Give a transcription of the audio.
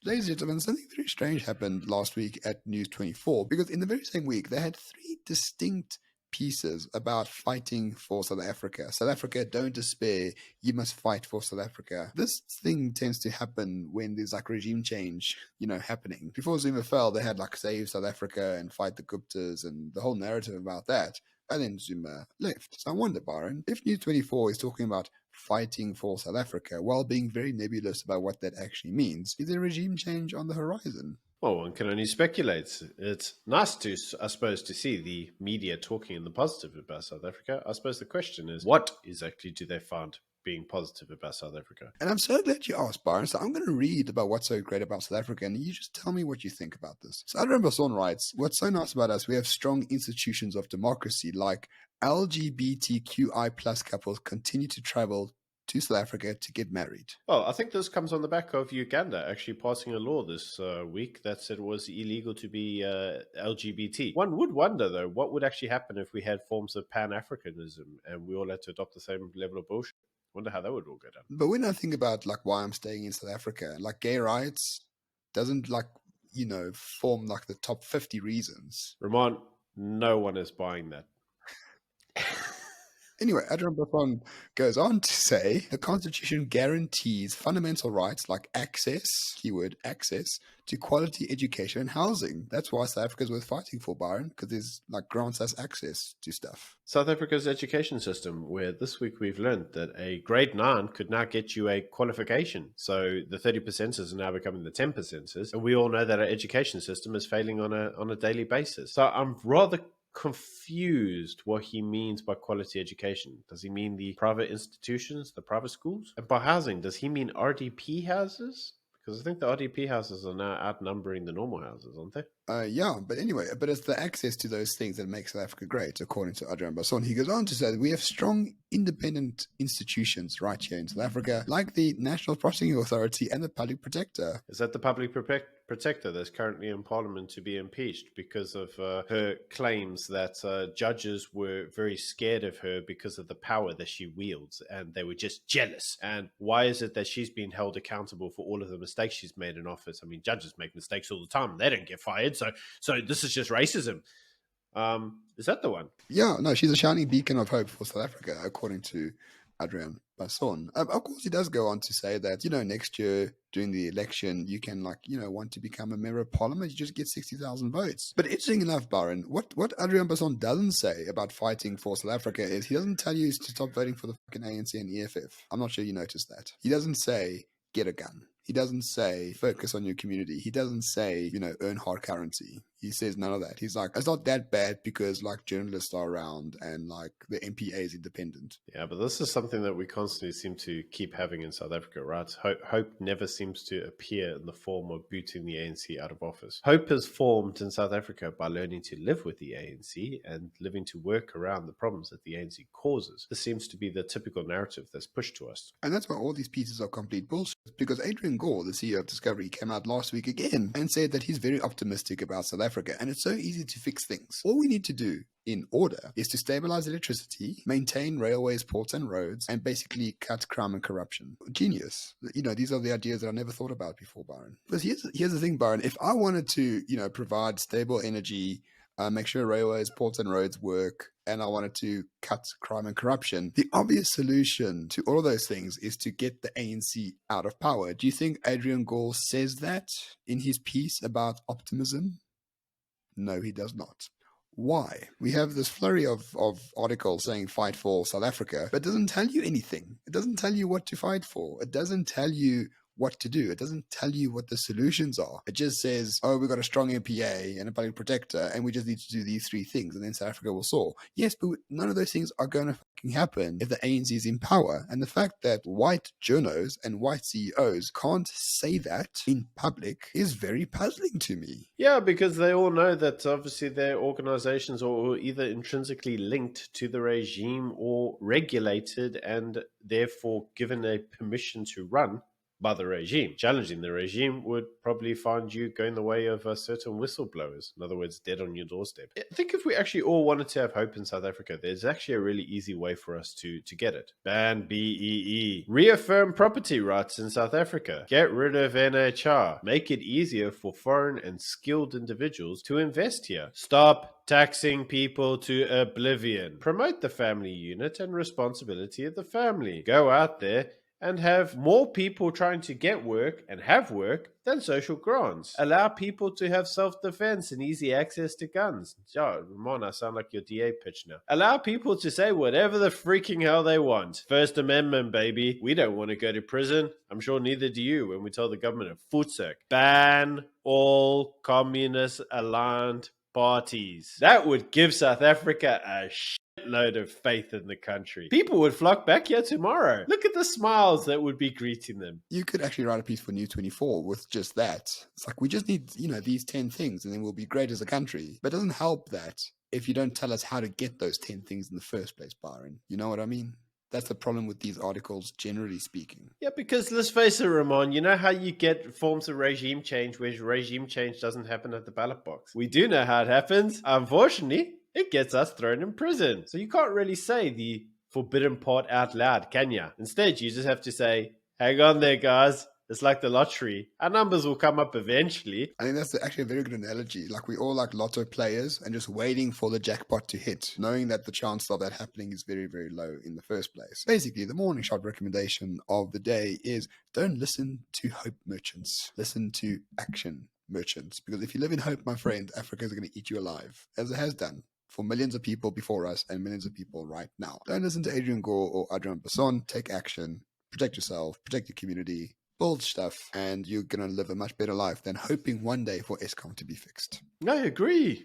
Ladies and gentlemen, something very strange happened last week at News24 because in the very same week they had three distinct pieces about fighting for South Africa. South Africa, don't despair. You must fight for South Africa. This thing tends to happen when there's like regime change, happening. Before Zuma fell, they had like save South Africa and fight the Guptas and the whole narrative about that. And then Zuma left. So I wonder, Byron, if News24 is talking about fighting for South Africa while being very nebulous about what that actually means, is there regime change on the horizon? Well, one can only speculate. It's nice to, I suppose, to see the media talking in the positive about South Africa. I suppose the question is, what exactly do they find being positive about South Africa? And I'm so glad you asked, Byron. So I'm going to read about what's so great about South Africa, and you just tell me what you think about this. So Adrian Gore writes, what's so nice about us, we have strong institutions of democracy, like LGBTQI plus couples continue to travel to South Africa to get married. Well, I think this comes on the back of Uganda actually passing a law this week that said it was illegal to be LGBT. One would wonder, though, what would actually happen if we had forms of Pan-Africanism and we all had to adopt the same level of bullshit. Wonder how that would all go down. But when I think about like why I'm staying in South Africa, like gay rights doesn't form like the top 50 reasons. Ramon, no one is buying that. Anyway, Adrian Gore goes on to say the Constitution guarantees fundamental rights like access, keyword access, to quality education and housing. That's why South Africa is worth fighting for, Byron, because it grants us access to stuff. South Africa's education system, where this week we've learned that a grade 9 could now get you a qualification. So the 30%ers are now becoming the 10%ers. And we all know that our education system is failing on a daily basis. So I'm rather confused what he means by quality education. Does he mean the private institutions, the private schools? And by housing, does he mean RDP houses? Because I think the RDP houses are now outnumbering the normal houses, aren't they? Yeah, but anyway, but it's the access to those things that makes South Africa great, according to Adrian Gore. He goes on to say that we have strong independent institutions right here in South Africa, like the National Prosecuting Authority and the Public Protector. Is that the Public Protector that's currently in Parliament to be impeached because of her claims that judges were very scared of her because of the power that she wields and they were just jealous? And why is it that she's been held accountable for all of the mistakes she's made in office? I mean, judges make mistakes all the time. They don't get fired. So this is just racism. Is that the one? Yeah, no, she's a shining beacon of hope for South Africa, according to Adrian Gore. Of course, he does go on to say that, next year during the election, you can want to become a member of parliament, you just get 60,000 votes. But interesting enough, Byron, what Adrian Gore doesn't say about fighting for South Africa is he doesn't tell you to stop voting for the fucking ANC and EFF. I'm not sure you noticed that. He doesn't say, get a gun. He doesn't say, focus on your community. He doesn't say, earn hard currency. He says none of that. He's like, it's not that bad because journalists are around and the MPA is independent. Yeah, but this is something that we constantly seem to keep having in South Africa, right? Hope never seems to appear in the form of booting the ANC out of office. Hope is formed in South Africa by learning to live with the ANC and living to work around the problems that the ANC causes. This seems to be the typical narrative that's pushed to us. And that's why all these pieces are complete bullshit, because Adrian Gore, the CEO of Discovery, came out last week again and said that he's very optimistic about South Africa, and it's so easy to fix things. All we need to do in order is to stabilize electricity, maintain railways, ports and roads, and basically cut crime and corruption. Genius. These are the ideas that I never thought about before, Byron. Because here's the thing, Byron. If I wanted to, provide stable energy, make sure railways, ports and roads work, and I wanted to cut crime and corruption, the obvious solution to all of those things is to get the ANC out of power. Do you think Adrian Gore says that in his piece about optimism? No, he does not. Why? We have this flurry of articles saying fight for South Africa, but it doesn't tell you anything. It doesn't tell you what to fight for. It doesn't tell you what to do. It doesn't tell you what the solutions are. It just says, oh, we've got a strong MPA and a public protector, and we just need to do these three things, and then South Africa will soar. Yes, but none of those things are going to fucking happen if the ANC is in power. And the fact that white journos and white CEOs can't say that in public is very puzzling to me. Yeah, because they all know that obviously their organizations are either intrinsically linked to the regime or regulated and therefore given a permission to run by the regime. Challenging the regime would probably find you going the way of certain whistleblowers. In other words, dead on your doorstep. I think if we actually all wanted to have hope in South Africa, there's actually a really easy way for us to get it. Ban BEE. Reaffirm property rights in South Africa. Get rid of NHR. Make it easier for foreign and skilled individuals to invest here. Stop taxing people to oblivion. Promote the family unit and responsibility of the family. Go out there and have more people trying to get work and have work than social grants. Allow people to have self-defense and easy access to guns. Yeah, Ramon, I sound like your DA pitch now. Allow people to say whatever the freaking hell they want. First Amendment, baby. We don't want to go to prison. I'm sure neither do you when we tell the government a footsuck. Ban all communist-aligned parties. That would give South Africa a load of faith in the country. People would flock back here tomorrow. Look at the smiles that would be greeting them. You could actually write a piece for News24 with just that. It's like, we just need, these 10 things and then we'll be great as a country. But it doesn't help that if you don't tell us how to get those 10 things in the first place, Byron. You know what I mean? That's the problem with these articles, generally speaking. Yeah, because let's face it, Ramon, you know how you get forms of regime change where regime change doesn't happen at the ballot box? We do know how it happens. Unfortunately, it gets us thrown in prison. So you can't really say the forbidden part out loud, can you? Instead, you just have to say, hang on there, guys. It's like the lottery. Our numbers will come up eventually. I think that's actually a very good analogy. Like, we all like lotto players and just waiting for the jackpot to hit, knowing that the chance of that happening is very, very low in the first place. Basically, the morning shot recommendation of the day is don't listen to hope merchants. Listen to action merchants. Because if you live in hope, my friend, Africa is going to eat you alive, as it has done for millions of people before us and millions of people right now. Don't listen to Adrian Gore or Adrian Basson. Take action. Protect yourself. Protect your community. Build stuff, and you're going to live a much better life than hoping one day for Eskom to be fixed. I agree.